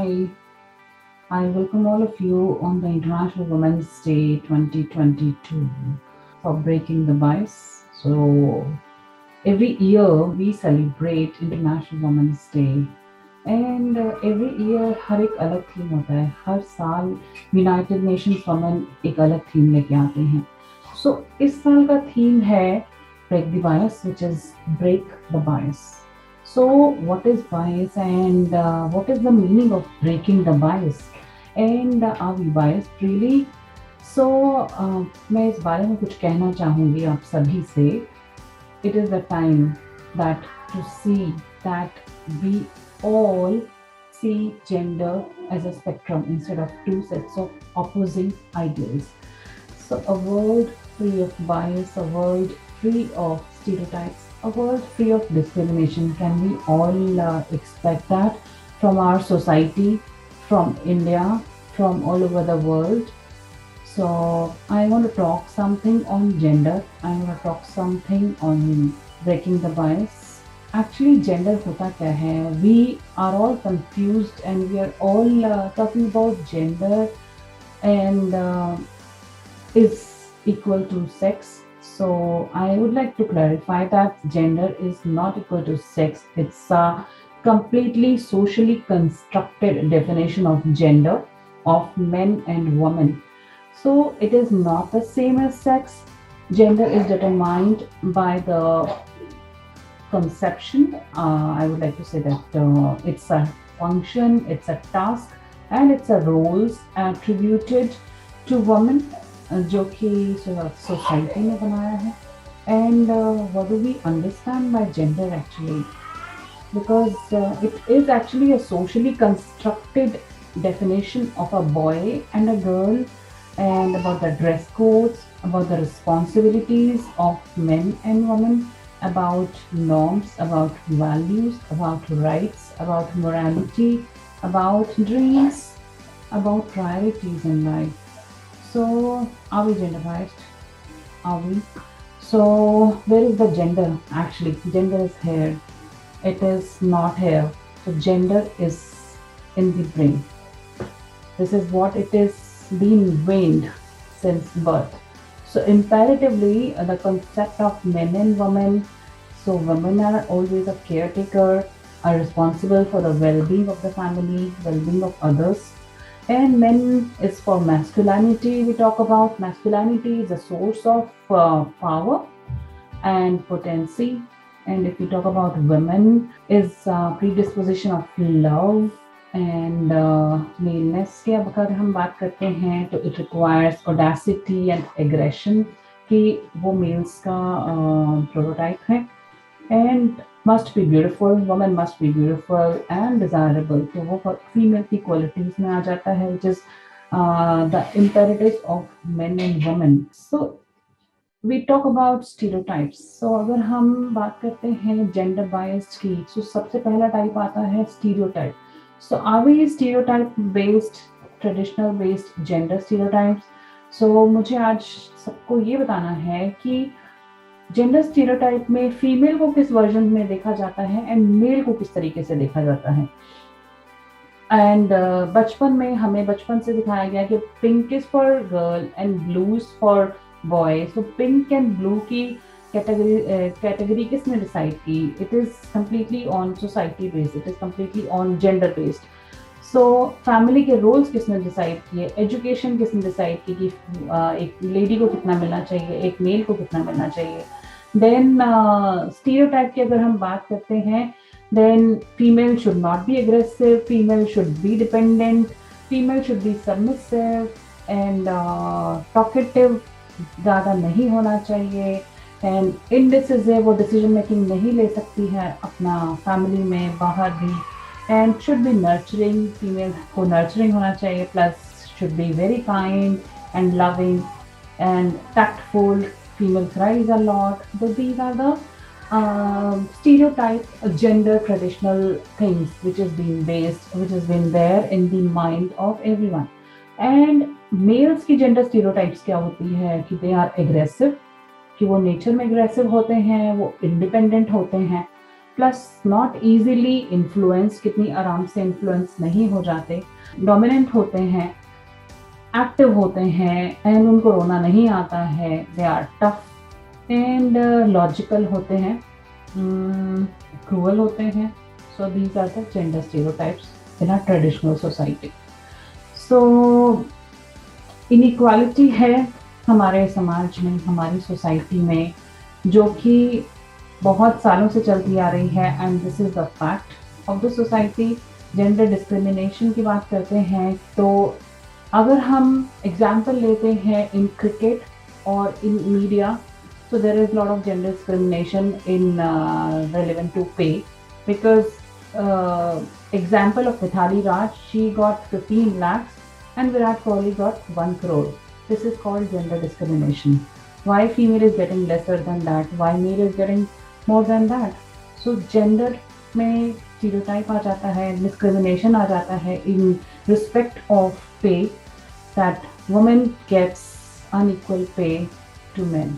Hi, I welcome all of you on the International Women's Day 2022 for breaking the bias. So, every year we celebrate International Women's Day and every year हर एक अलग theme होता है. हर साल United Nations women एक अलग theme लेके आते हैं. सो इस साल का थीम है break the bias, which is break the bias. So, what is bias and what is the meaning of breaking the bias? And are we biased really? So, मैं इस बारे में कुछ कहना चाहूँगी आप सभी से. It is the time that to see that we all see gender as a spectrum instead of two sets of opposing ideals. So a world free of bias, a world free of stereotypes, a world free of discrimination. Can we all expect that from our society, from India, from all over the world? So I want to talk something on gender. I want to talk something on breaking the bias. Actually, gender hota kya hai? We are all confused and we are all talking about gender and is equal to sex. So I would like to clarify that gender is not equal to sex. It's a completely socially constructed definition of gender of men and women. So it is not the same as sex. Gender is determined by the conception. I would like to say that it's a function, it's a task, and it's a roles attributed to women जो कि society ने बनाया है. And what do we understand by gender actually? Because it is actually a socially constructed definition of a boy and a girl, and about the dress codes, about the responsibilities of men and women, about norms, about values, about rights, about morality, about dreams, about priorities in life. So, are we gender biased? Are we? So, where is the gender? Actually, gender is here. It is not here. So, gender is in the brain. This is what it is being ingrained since birth. So imperatively, the concept of men and women. So women are always a caretaker, are responsible for the well-being of the family, well-being of others. And men is for masculinity. We talk about masculinity is a source of power and potency. And if we talk about women, is predisposition of love and maleness के अगर हम बात करते हैं तो it requires audacity and aggression कि वो males का prototype है. And must be beautiful, woman must be beautiful and desirable. तो वो female की qualities में आ जाता है, which is the imperatives of men and women. So we talk about stereotypes. So अगर हम बात करते हैं gender biased की, so सबसे पहला type आता है stereotype. So are we stereotype based, traditional based gender stereotypes? So मुझे आज सबको ये बताना है कि जेंडर स्टीरियोटाइप में फीमेल को किस वर्जन में देखा जाता है एंड मेल को किस तरीके से देखा जाता है. एंड बचपन में हमें बचपन से दिखाया गया कि pink is for girl and blue is for boy. So pink and blue की कैटेगरी किसने डिसाइड की? It is completely on society based, it is completely on gender based. So family के रोल्स किसने डिसाइड किए? Education किसने decide की कि एक लेडी को कितना मिलना चाहिए, एक मेल को कितना मिलना चाहिए. देन स्टीरियोटाइप की अगर हम बात करते हैं, then female should not be aggressive, female should be dependent, female should be submissive and talkative, ज़्यादा नहीं होना चाहिए, एंड इनडिसिसिव, वो डिसीजन मेकिंग नहीं ले सकती है अपना फैमिली में, बाहर भी. And should be nurturing, female को nurturing होना चाहिए, plus should be very kind and loving and tactful. Female cries a lot. So these are the stereotype gender traditional things which has been there in the mind of everyone. And males की gender stereotypes क्या होती है कि they are aggressive, कि वो nature में aggressive होते हैं, वो independent होते हैं. प्लस नॉट ईजिली इन्फ्लुएंस, कितनी आराम से इन्फ्लुएंस नहीं हो जाते, डोमिनेंट होते हैं, एक्टिव होते हैं एंड उनको रोना नहीं आता है, they are tough and logical होते हैं, क्रूअल होते हैं. So these are the gender stereotypes in our traditional society. So inequality है हमारे समाज में, हमारी सोसाइटी में, जो कि बहुत सालों से चलती आ रही है and this is the fact of the society. Gender discrimination की बात करते हैं तो अगर हम एग्जाम्पल लेते हैं इन क्रिकेट और इन media, so there is a lot of gender discrimination in relevant to pay, because example of Mithali Raj, she got 15 lakhs and Virat Kohli got 1 crore. This is called gender discrimination. Why female is getting lesser than that? Why male is getting more than that? So gender में stereotype आ जाता है, discrimination आ जाता है in respect of pay, that women gets unequal pay to men.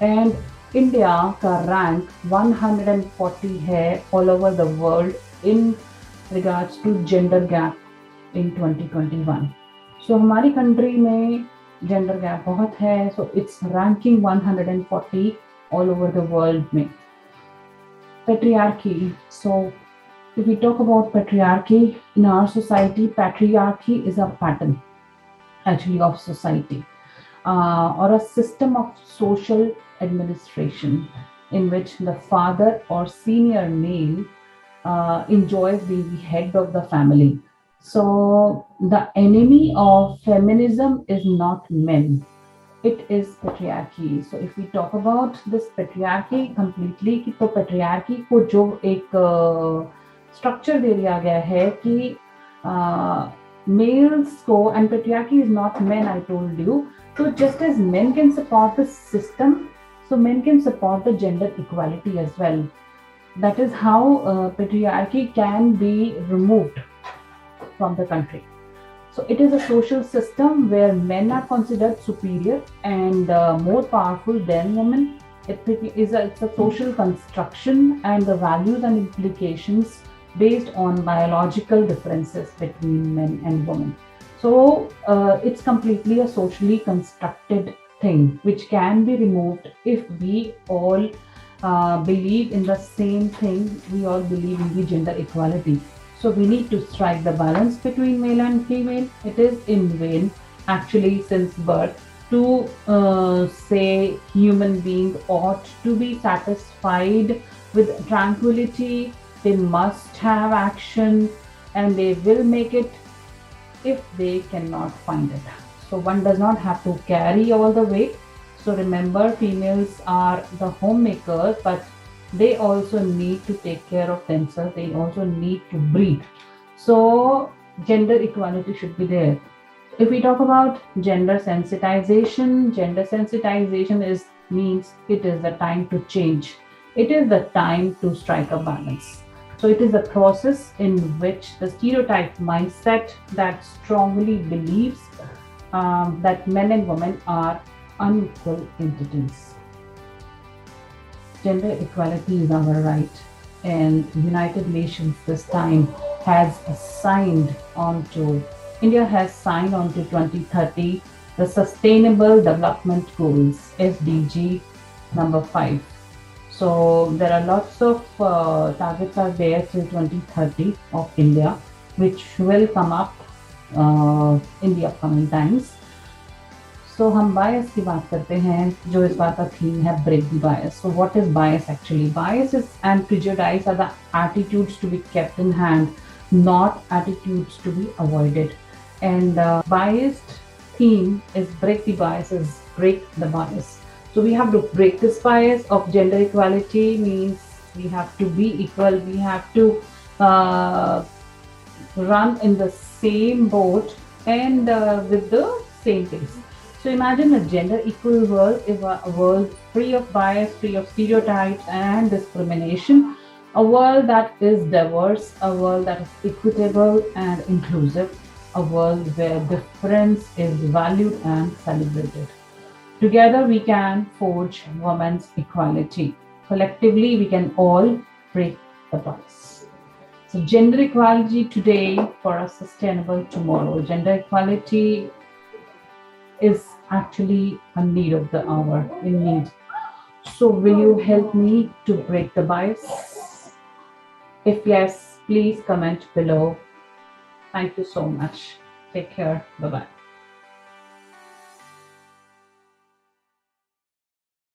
And India का rank 140 है all over the world in regards to gender gap in 2021. So हमारी country में gender gap बहुत है, so it's ranking 140 all over the world में. Patriarchy. So if we talk about patriarchy in our society, patriarchy is a pattern actually of society, or a system of social administration in which the father or senior male enjoys being the head of the family. So the enemy of feminism is not men, it is patriarchy. So if we talk about this patriarchy completely, तो patriarchy को जो एक structure दे दिया गया है कि males को, and patriarchy is not men, I told you. So just as men can support the system, so men can support the gender equality as well. That is how patriarchy can be removed from the country. So it is a social system where men are considered superior and more powerful than women. It's a social construction, and the values and implications based on biological differences between men and women. So it's completely a socially constructed thing which can be removed if we all believe in the same thing. We all believe in the gender equality. So we need to strike the balance between male and female. It is in vain actually since birth to say human beings ought to be satisfied with tranquility. They must have action and they will make it if they cannot find it. So one does not have to carry all the weight. So remember, females are the homemakers, but they also need to take care of themselves. They also need to breathe. So gender equality should be there. If we talk about gender sensitization means it is the time to change. It is the time to strike a balance. So it is a process in which the stereotype mindset that strongly believes that men and women are unequal entities. Gender equality is our right, and United Nations this time has signed on to, India has signed on to 2030 the Sustainable Development Goals, SDG number 5. So there are lots of targets are there till 2030 of India, which will come up in the upcoming times. So हम bias की बात करते हैं, जो इस बात का theme है break the bias. So what is bias actually? Bias is and prejudice are the attitudes to be kept in hand, not attitudes to be avoided. And biased theme is break the biases, break the bias. So we have to break this bias of gender equality, means we have to be equal, we have to run in the same boat and with the same pace. So imagine a gender equal world, is a world free of bias, free of stereotypes and discrimination, a world that is diverse, a world that is equitable and inclusive, a world where difference is valued and celebrated. Together we can forge women's equality. Collectively we can all break the bias. So gender equality today for a sustainable tomorrow. Gender equality is actually a need of the hour, in need. So will you help me to break the bias? If yes, please comment below. Thank you so much. Take care. Bye-bye.